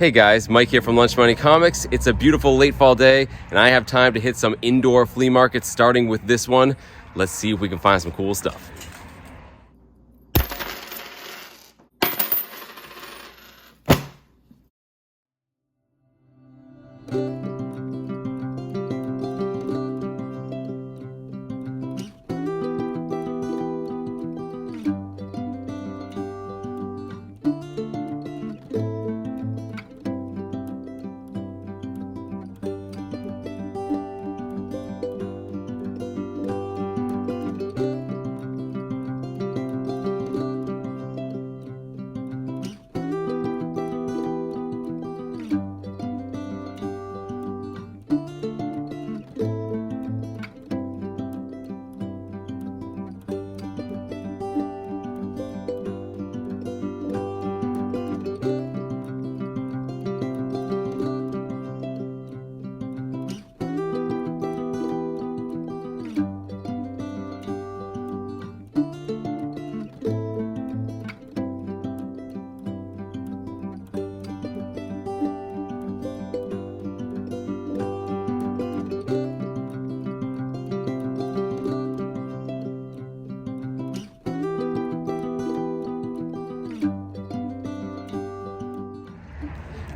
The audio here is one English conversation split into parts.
Hey guys, Mike here from Lunch Money Comics. It's a beautiful late fall day, and I have time to hit some indoor flea markets, starting with this one. Let's see if we can find some cool stuff.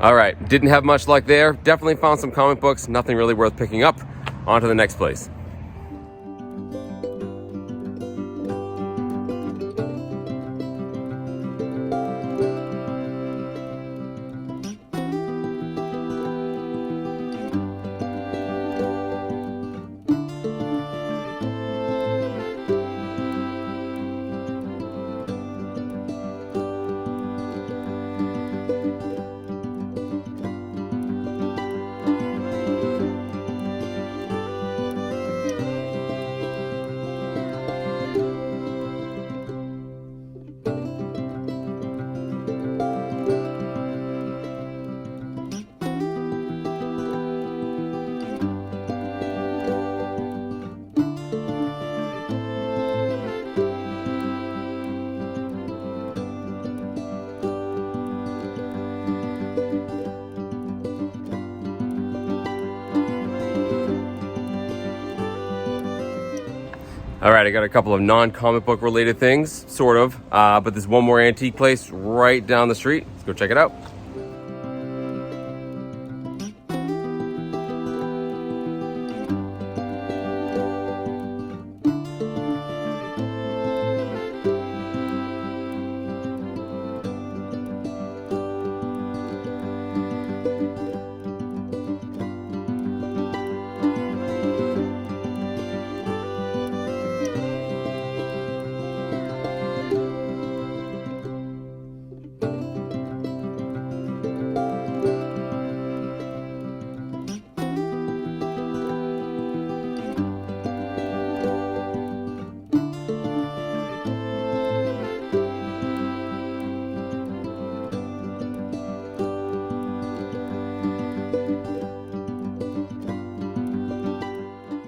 All right, didn't have much luck there. Definitely found some comic books, nothing really worth picking up. On to the next place. All right, I got a couple of non-comic book related things, sort of, but there's one more antique place right down the street. Let's go check it out.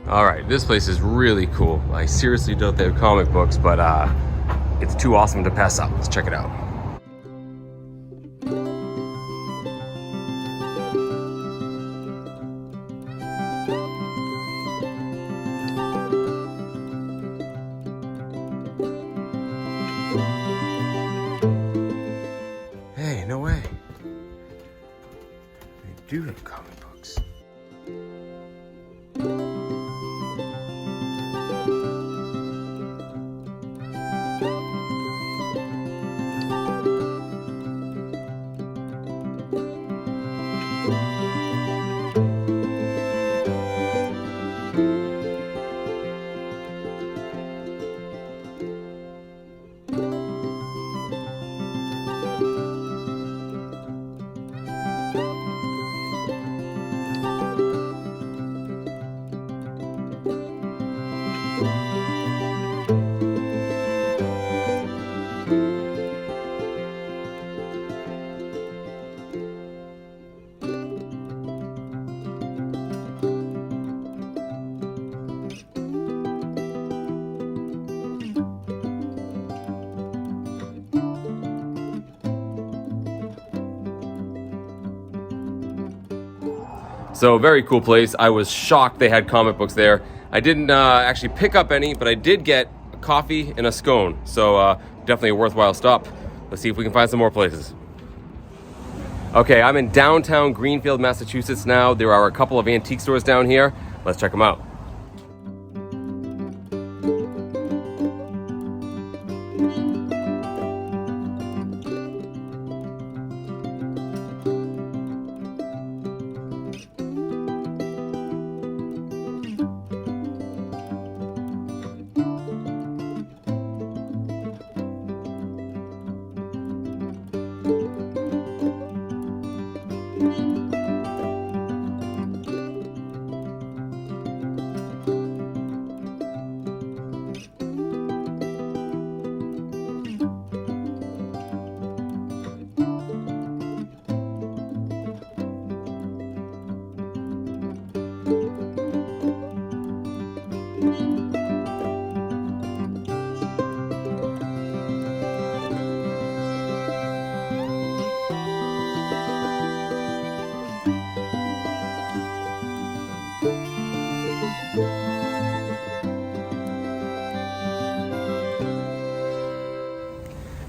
All right, this place is really cool. I seriously doubt they have comic books, but it's too awesome to pass up. Let's check it out. Hey, no way. They do have comic books. So very cool place. I was shocked they had comic books there. I didn't actually pick up any, but I did get a coffee and a scone. So definitely a worthwhile stop. Let's see if we can find some more places. Okay, I'm in downtown Greenfield, Massachusetts now. There are a couple of antique stores down here. Let's check them out.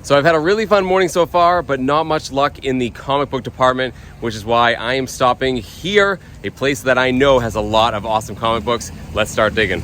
So I've had a really fun morning so far, but not much luck in the comic book department, which is why I am stopping here, a place that I know has a lot of awesome comic books. Let's start digging.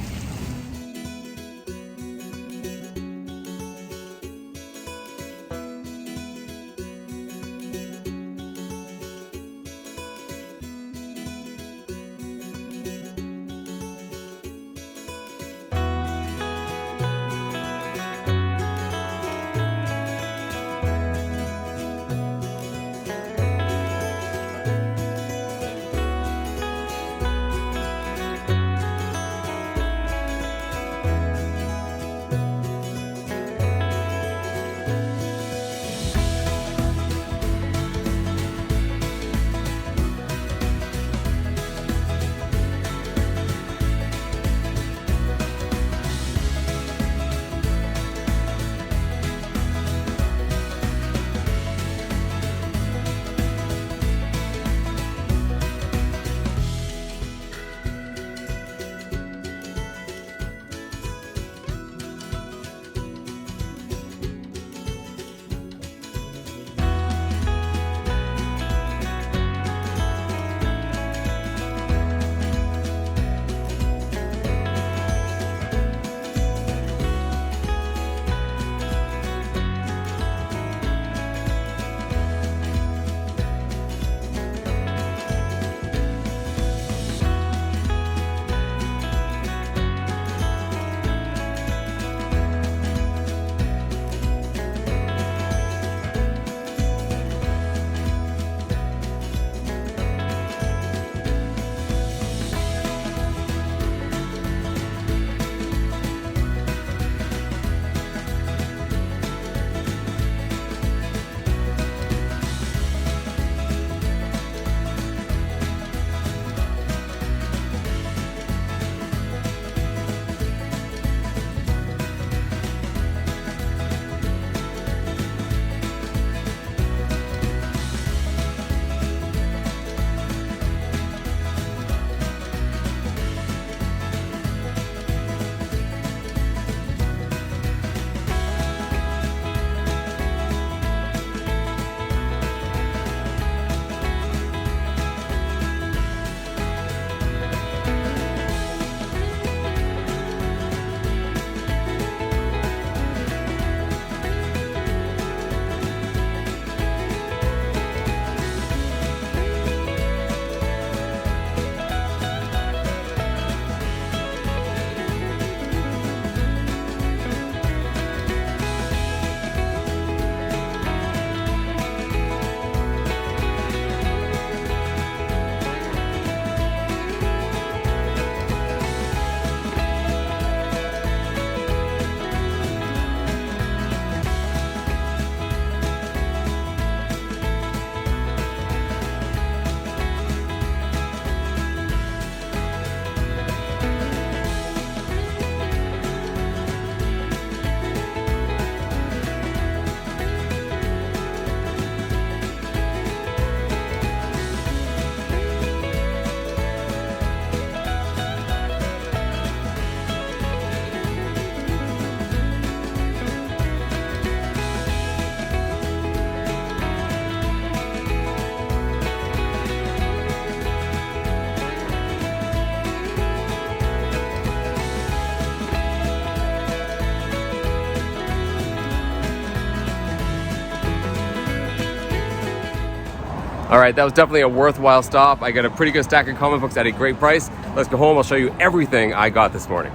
All right, that was definitely a worthwhile stop. I got a pretty good stack of comic books at a great price. Let's go home. I'll show you everything I got this morning.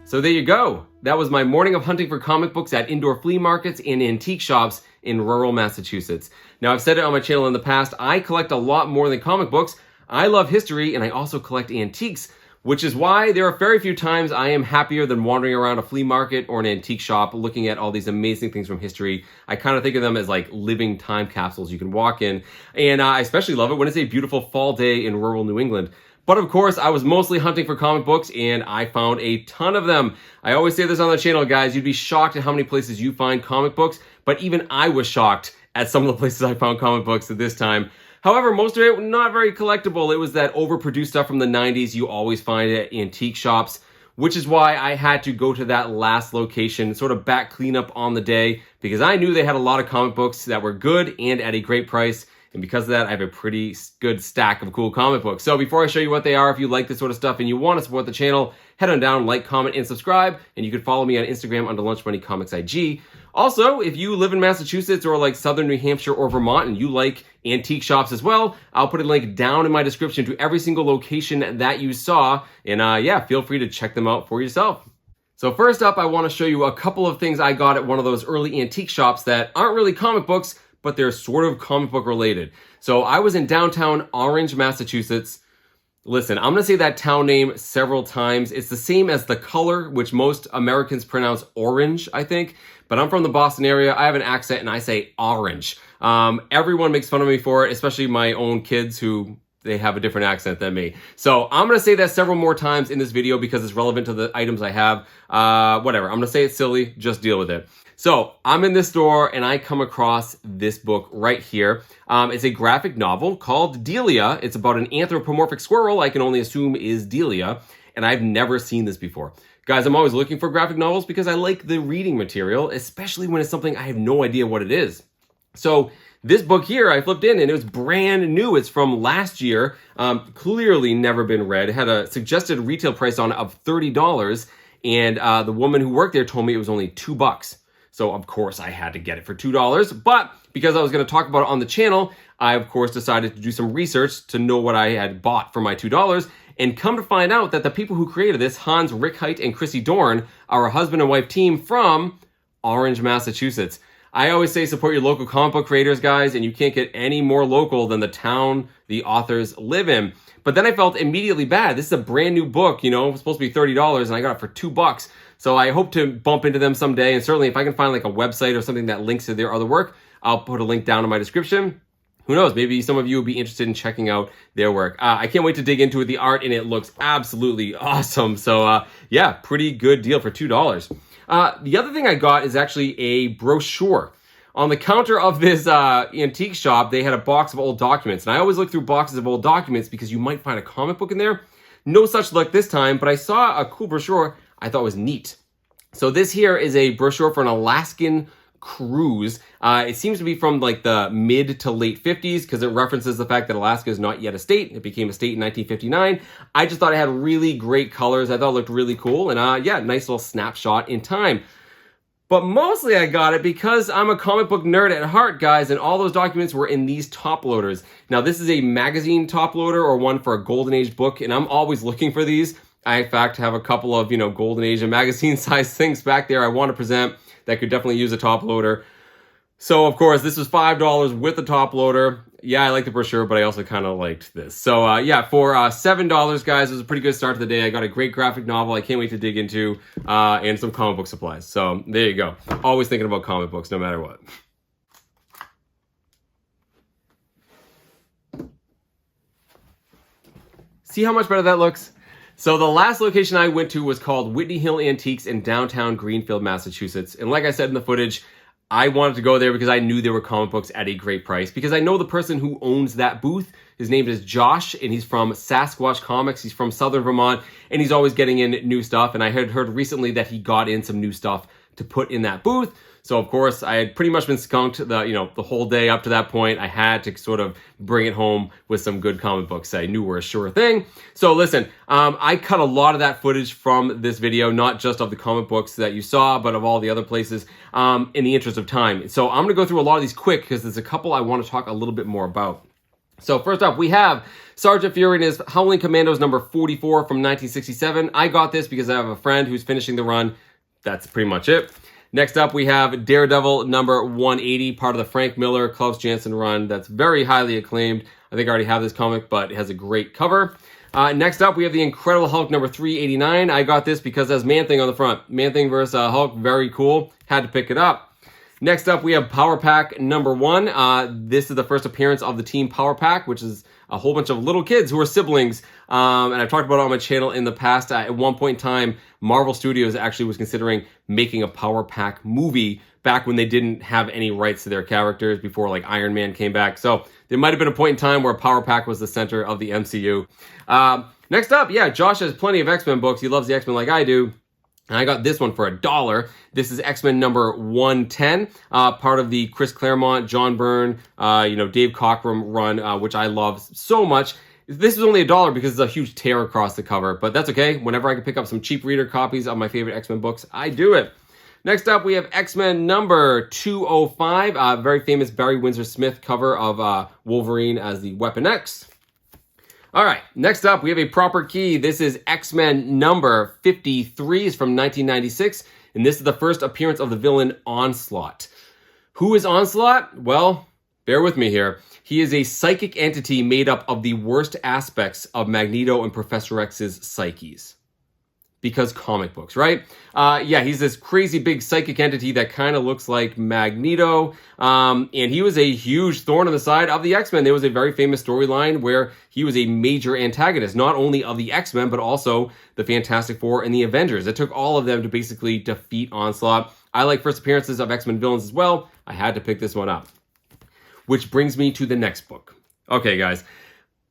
So there you go. That was my morning of hunting for comic books at indoor flea markets and antique shops in rural Massachusetts. Now, I've said it on my channel in the past, I collect a lot more than comic books. I love history and I also collect antiques, which is why there are very few times I am happier than wandering around a flea market or an antique shop looking at all these amazing things from history. I kind of think of them as like living time capsules you can walk in. And I especially love it when it's a beautiful fall day in rural New England. But of course, I was mostly hunting for comic books and I found a ton of them. I always say this on the channel, guys, you'd be shocked at how many places you find comic books, but even I was shocked at some of the places I found comic books at this time. However, most of it not very collectible. It was that overproduced stuff from the 90s you always find at antique shops, which is why I had to go to that last location, sort of back cleanup on the day, because I knew they had a lot of comic books that were good and at a great price. And because of that, I have a pretty good stack of cool comic books. So before I show you what they are, if you like this sort of stuff and you want to support the channel, head on down, like, comment, and subscribe. And you can follow me on Instagram under Lunch Money Comics IG. Also, if you live in Massachusetts or like southern New Hampshire or Vermont and you like antique shops as well, I'll put a link down in my description to every single location that you saw. And yeah, feel free to check them out for yourself. So first up, I want to show you a couple of things I got at one of those early antique shops that aren't really comic books, but they're sort of comic book related. So I was in downtown Orange, Massachusetts. Listen, I'm gonna say that town name several times. It's the same as the color, which most Americans pronounce orange, I think. But I'm from the Boston area. I have an accent and I say orange. Everyone makes fun of me for it, especially my own kids who they have a different accent than me. So I'm gonna say that several more times in this video because it's relevant to the items I have. Whatever, I'm gonna say it's silly, just deal with it. So I'm in this store and I come across this book right here. It's a graphic novel called Delia. It's about an anthropomorphic squirrel I can only assume is Delia. And I've never seen this before. Guys, I'm always looking for graphic novels because I like the reading material, especially when it's something I have no idea what it is. So this book here, I flipped in and it was brand new. It's from last year, clearly never been read. It had a suggested retail price on it of $30. And the woman who worked there told me it was only $2. So of course I had to get it for $2, but because I was gonna talk about it on the channel, I of course decided to do some research to know what I had bought for my $2 and come to find out that the people who created this, Hans Rickheit and Chrissy Dorn, are a husband and wife team from Orange, Massachusetts. I always say support your local comic book creators, guys, and you can't get any more local than the town the authors live in. But then I felt immediately bad. This is a brand new book, you know, it was supposed to be $30 and I got it for $2. So I hope to bump into them someday. And certainly if I can find like a website or something that links to their other work, I'll put a link down in my description. Who knows, maybe some of you would be interested in checking out their work. I can't wait to dig into the art and it looks absolutely awesome. So yeah, pretty good deal for $2. The other thing I got is actually a brochure. On the counter of this antique shop, they had a box of old documents. And I always look through boxes of old documents because you might find a comic book in there. No such luck this time, but I saw a cool brochure I thought was neat. So this here is a brochure for an Alaskan cruise. It seems to be from like the mid to late 50s because it references the fact that Alaska is not yet a state. It became a state in 1959. I just thought it had really great colors. I thought it looked really cool. And yeah, nice little snapshot in time. But mostly I got it because I'm a comic book nerd at heart, guys, and all those documents were in these top loaders. Now, this is a magazine top loader or one for a Golden Age book, and I'm always looking for these. I, in fact, have a couple of, Golden Age and magazine-sized things back there I want to present that could definitely use a top loader. So, of course, this was $5 with the top loader. Yeah, I like the brochure, but I also kind of liked this. So, yeah, for $7, guys, it was a pretty good start to the day. I got a great graphic novel I can't wait to dig into, and some comic book supplies. So, there you go. Always thinking about comic books, no matter what. See how much better that looks? So the last location I went to was called Whitney Hill Antiques in downtown Greenfield, Massachusetts. And like I said in the footage, I wanted to go there because I knew there were comic books at a great price. Because I know the person who owns that booth. His name is Josh, and he's from Sasquatch Comics. He's from Southern Vermont, and he's always getting in new stuff. And I had heard recently that he got in some new stuff to put in that booth. So of course I had pretty much been skunked the whole day up to that point. I had to sort of bring it home with some good comic books I knew were a sure thing. So listen, I cut a lot of that footage from this video, not just of the comic books that you saw, but of all the other places, in the interest of time. So I'm gonna go through a lot of these quick because there's a couple I want to talk a little bit more about. So first up, we have Sergeant Fury and his Howling Commandos number 44 from 1967. I got this because I have a friend who's finishing the run. That's pretty much it. Next up, we have Daredevil number 180, part of the Frank Miller, Klaus Janson run. That's very highly acclaimed. I think I already have this comic, but it has a great cover. Next up, we have the Incredible Hulk number 389. I got this because it has Man-Thing on the front. Man-Thing versus Hulk, very cool. Had to pick it up. Next up, we have Power Pack number 1. This is the first appearance of the Team Power Pack, which is a whole bunch of little kids who are siblings. And I've talked about it on my channel in the past. At one point in time, Marvel Studios actually was considering making a Power Pack movie back when they didn't have any rights to their characters before like Iron Man came back. So there might have been a point in time where Power Pack was the center of the MCU. Next up, yeah, Josh has plenty of X-Men books. He loves the X-Men like I do. And I got this one for $1. This is X-Men number 110, part of the Chris Claremont, John Byrne, Dave Cockrum run, which I love so much. This is only $1 because it's a huge tear across the cover, but that's okay. Whenever I can pick up some cheap reader copies of my favorite X-Men books, I do it. Next up, we have X-Men number 205, very famous Barry Windsor Smith cover of Wolverine as the Weapon X. All right, next up, we have a proper key. This is X-Men number 53, it's from 1996, and this is the first appearance of the villain Onslaught. Who is Onslaught? Well, bear with me here. He is a psychic entity made up of the worst aspects of Magneto and Professor X's psyches. Because comic books, right? Yeah, he's this crazy big psychic entity that kind of looks like Magneto. And he was a huge thorn in the side of the X-Men. There was a very famous storyline where he was a major antagonist, not only of the X-Men, but also the Fantastic Four and the Avengers. It took all of them to basically defeat Onslaught. I like first appearances of X-Men villains as well. I had to pick this one up. Which brings me to the next book. Okay, guys.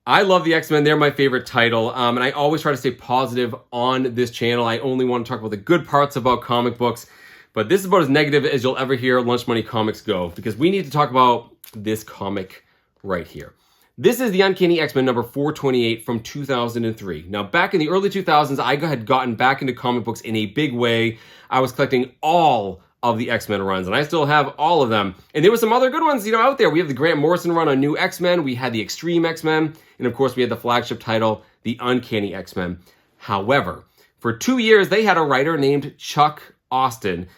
I love the X-Men. They're my favorite title. And I always try to stay positive on this channel. I only want to talk about the good parts about comic books. But this is about as negative as you'll ever hear Lunch Money Comics go. Because we need to talk about this comic right here. This is the Uncanny X-Men number 428 from 2003. Now, back in the early 2000s, I had gotten back into comic books in a big way. I was collecting all of the X-Men runs, and I still have all of them. And there were some other good ones, out there. We have the Grant Morrison run on New X-Men. We had the Extreme X-Men. And of course, we had the flagship title, the Uncanny X-Men. However, for 2 years, they had a writer named Chuck Austin,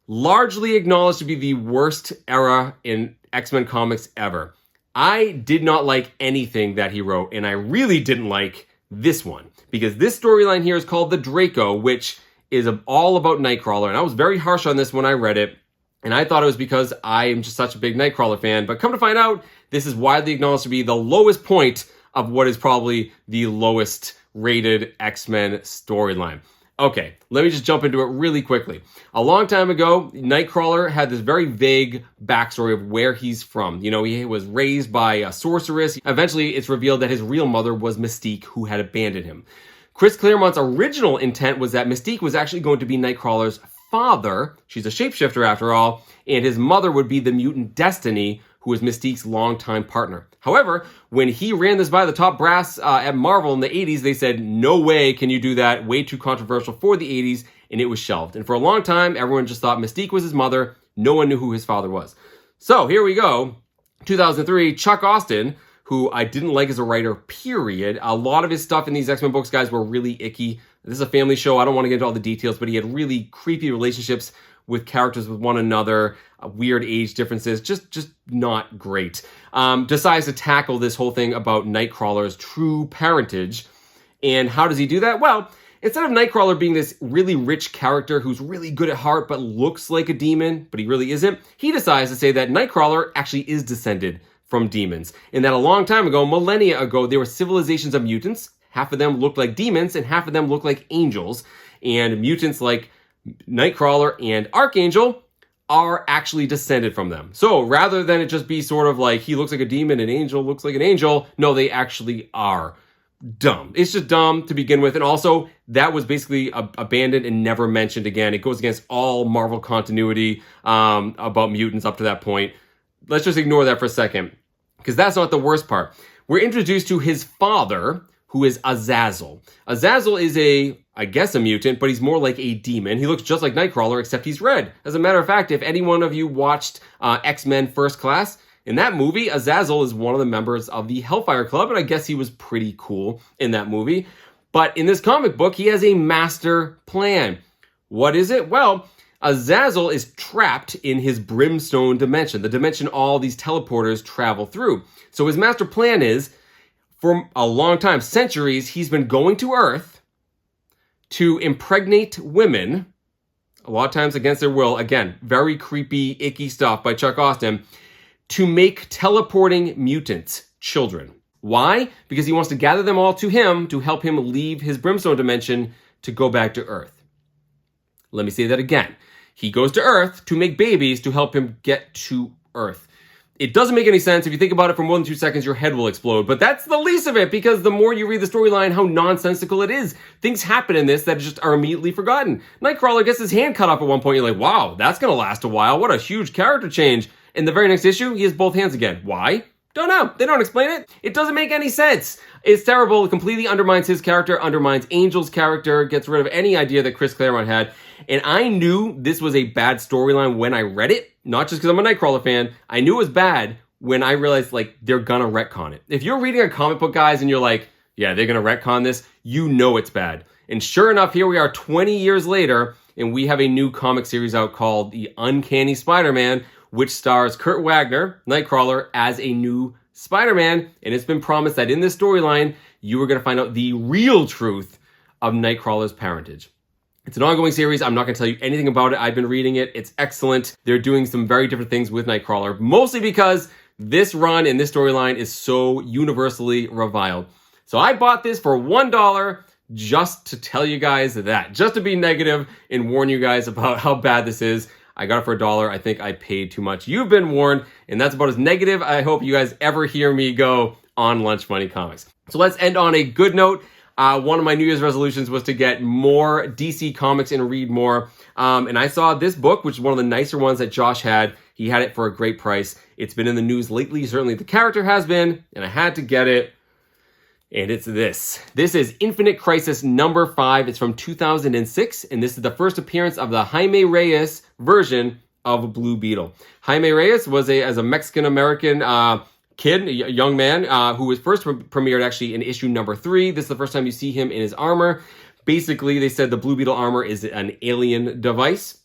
largely acknowledged to be the worst era in X-Men comics ever. I did not like anything that he wrote, and I really didn't like this one, because this storyline here is called The Draco, which is all about Nightcrawler, and I was very harsh on this when I read it, and I thought it was because I am just such a big Nightcrawler fan, but come to find out, this is widely acknowledged to be the lowest point of what is probably the lowest rated X-Men storyline. Okay, let me just jump into it really quickly. A long time ago, Nightcrawler had this very vague backstory of where he's from. He was raised by a sorceress. Eventually, it's revealed that his real mother was Mystique, who had abandoned him. Chris Claremont's original intent was that Mystique was actually going to be Nightcrawler's father. She's a shapeshifter after all, and his mother would be the mutant Destiny, who was Mystique's longtime partner. However, when he ran this by the top brass at Marvel in the 80s, they said, no way can you do that, way too controversial for the 80s, and it was shelved. And for a long time, everyone just thought Mystique was his mother. No one knew who his father was. So here we go, 2003, Chuck Austin, who I didn't like as a writer, period. A lot of his stuff in these X-Men books, guys, were really icky. This is a family show. I don't want to get into all the details, but he had really creepy relationships with characters with one another, weird age differences, just not great. Decides to tackle this whole thing about Nightcrawler's true parentage. And how does he do that? Well, instead of Nightcrawler being this really rich character who's really good at heart but looks like a demon, but he really isn't, he decides to say that Nightcrawler actually is descended from demons. And that a long time ago, millennia ago, there were civilizations of mutants. Half of them looked like demons and half of them looked like angels. And mutants like Nightcrawler and Archangel are actually descended from them. So rather than it just be sort of like he looks like a demon and Angel looks like an angel, no, they actually are dumb. It's just dumb to begin with. And also, that was basically abandoned and never mentioned again. It goes against all Marvel continuity about mutants up to that point. Let's just ignore that for a second, because that's not the worst part. We're introduced to his father, who is Azazel. Azazel is I guess a mutant, but he's more like a demon. He looks just like Nightcrawler, except he's red. As a matter of fact, if any one of you watched X-Men First Class, in that movie, Azazel is one of the members of the Hellfire Club, and I guess he was pretty cool in that movie. But in this comic book, he has a master plan. What is it? Well, Azazel is trapped in his Brimstone dimension, the dimension all these teleporters travel through. So his master plan is, for a long time, centuries, he's been going to Earth to impregnate women, a lot of times against their will. Again, very creepy, icky stuff by Chuck Austen, to make teleporting mutants children. Why? Because he wants to gather them all to him to help him leave his Brimstone dimension to go back to Earth. Let me say that again. He goes to Earth to make babies to help him get to Earth. It doesn't make any sense. If you think about it for more than 2 seconds, your head will explode. But that's the least of it, because the more you read the storyline, how nonsensical it is. Things happen in this that just are immediately forgotten. Nightcrawler gets his hand cut off at one point. You're like, wow, that's going to last a while. What a huge character change. In the very next issue, he has both hands again. Why? Don't know. They don't explain it. It doesn't make any sense. It's terrible. It completely undermines his character, undermines Angel's character, gets rid of any idea that Chris Claremont had. And I knew this was a bad storyline when I read it. Not just because I'm a Nightcrawler fan. I knew it was bad when I realized, like, they're gonna retcon it. If you're reading a comic book, guys, and you're like, yeah, they're gonna retcon this, you know it's bad. And sure enough, here we are 20 years later, and we have a new comic series out called The Uncanny Spider-Man, which stars Kurt Wagner, Nightcrawler, as a new Spider-Man. And it's been promised that in this storyline, you are gonna find out the real truth of Nightcrawler's parentage. It's an ongoing series. I'm not going to tell you anything about it. I've been reading it. It's excellent. They're doing some very different things with Nightcrawler, mostly because this run and this storyline is so universally reviled. So I bought this for $1 just to tell you guys that, just to be negative and warn you guys about how bad this is. I got it for $1. I think I paid too much. You've been warned, and that's about as negative I hope you guys ever hear me go on Lunch Money Comics. So let's end on a good note. One of my New Year's resolutions was to get more DC comics and read more. And I saw this book, which is one of the nicer ones that Josh had. He had it for a great price. It's been in the news lately. Certainly the character has been, and I had to get it. And it's this. This is Infinite Crisis number 5. It's from 2006, and this is the first appearance of the Jaime Reyes version of Blue Beetle. Jaime Reyes was as a Mexican-American kid, a young man, who was first premiered actually in issue number 3. This is the first time you see him in his armor. Basically, they said the Blue Beetle armor is an alien device.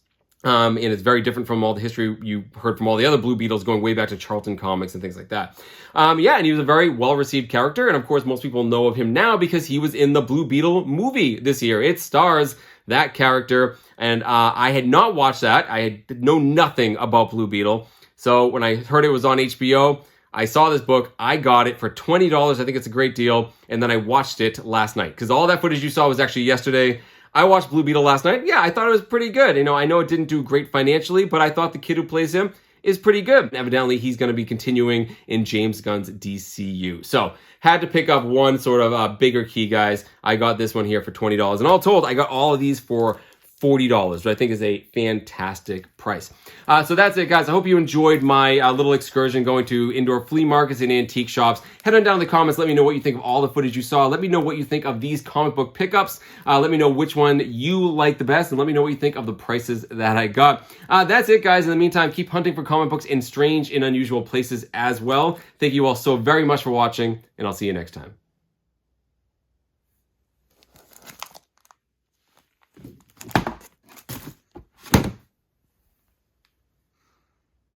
And it's very different from all the history you heard from all the other Blue Beetles going way back to Charlton Comics and things like that. Yeah, and he was a very well-received character. And of course, most people know of him now because he was in the Blue Beetle movie this year. It stars that character. And I had not watched that. I know nothing about Blue Beetle. So when I heard it was on HBO, I saw this book. I got it for $20. I think it's a great deal. And then I watched it last night because all that footage you saw was actually yesterday. I watched Blue Beetle last night. Yeah, I thought it was pretty good. You know, I know it didn't do great financially, but I thought the kid who plays him is pretty good. Evidently, he's going to be continuing in James Gunn's DCU. So, had to pick up one sort of bigger key, guys. I got this one here for $20. And all told, I got all of these for $40, which I think is a fantastic price. So that's it, guys. I hope you enjoyed my little excursion going to indoor flea markets and antique shops. Head on down in the comments. Let me know what you think of all the footage you saw. Let me know what you think of these comic book pickups. Let me know which one you like the best, and let me know what you think of the prices that I got. That's it, guys. In the meantime, keep hunting for comic books in strange and unusual places as well. Thank you all so very much for watching, and I'll see you next time.